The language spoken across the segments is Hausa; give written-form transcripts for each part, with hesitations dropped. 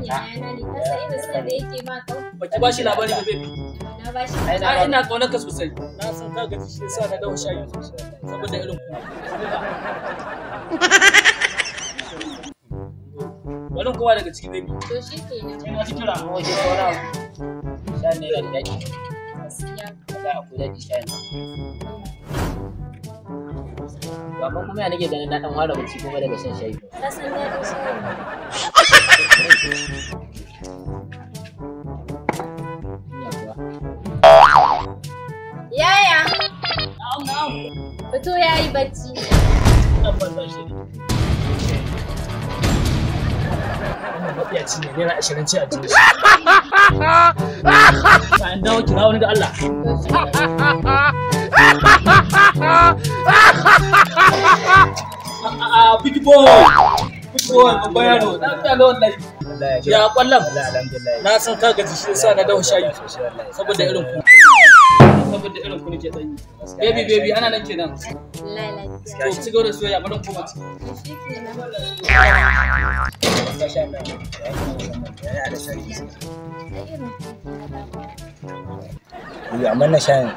yayana ne, ka san irin son da yake ma kau. Baki ba shi labari ba baby. Na ba shi. Ai ina kaunar ka sosai. Na san ka gaji shi yasa na dawo shayi sosai. Saboda irin ku. Wannan kowa daga ciki baby. To shi kenan. Sai na ji kira. Waje saura. Shan ne da daɗi. Gaskiya. Za a kula da shan. Amma kuma ya nake ganin na dan fara bacci kuma daga shan shayi. Ka san daɗin shayi. Yaya. Na'am. Fito yayi bacci. Ina farka shi. Wannan mafiyaci ne naira 20 ce a jikin shi. Bayan dawo kira wani da Allah. Big boy. Big boy, babban yaro. Na fiya lawan lai. Ya kwallon. Na san ka gaji shi yasa na dawo shayi saboda irin ku. Saboda irin ku nake dan yi. Baby ana nan kenan. Wallahi lafiya. To ci gaba da soyayya bari ku mace. Shi kenan. Amma na shan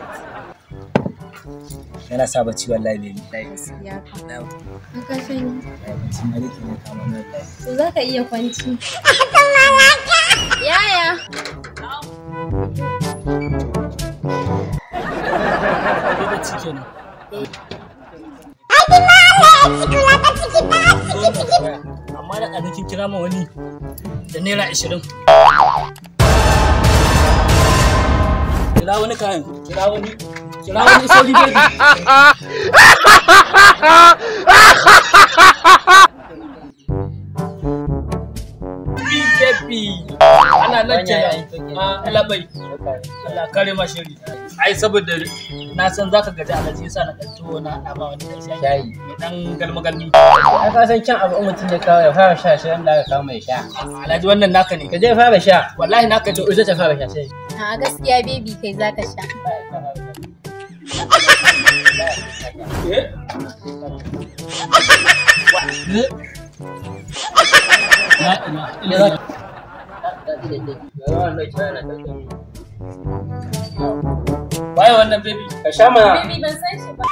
yana sa bacci wallahi baby. Gaskiya ka. Na Ka sani. bacci ma yake ne kama na wallahi. To za ka iya kwanci. Yaya. Baby ci kenan. Amma da ƙanakin kira ma wani da naira 20. Kira wani kayan, kira wani sauri baby. Baby, ana nan kenan. Labai, Allah kare ma shiri. Ai saboda na san zaka gaji alaji yasa na ɗanto na haɗa ma wani shayi. Shayi. Mai ɗan galmi-galmi. Ai ka san kyan abu in mutum ya kawo ya fara sha shi wanda aka kawo mai sha. Alhaji wannan naka ne. Ka je fara sha. Wallahi naka ne. To ita ta fara sha sai. A gaskiya baby kai za ka sha. Eh? Waye wannan baby? Ka sha mana. Baby ban san shi ba.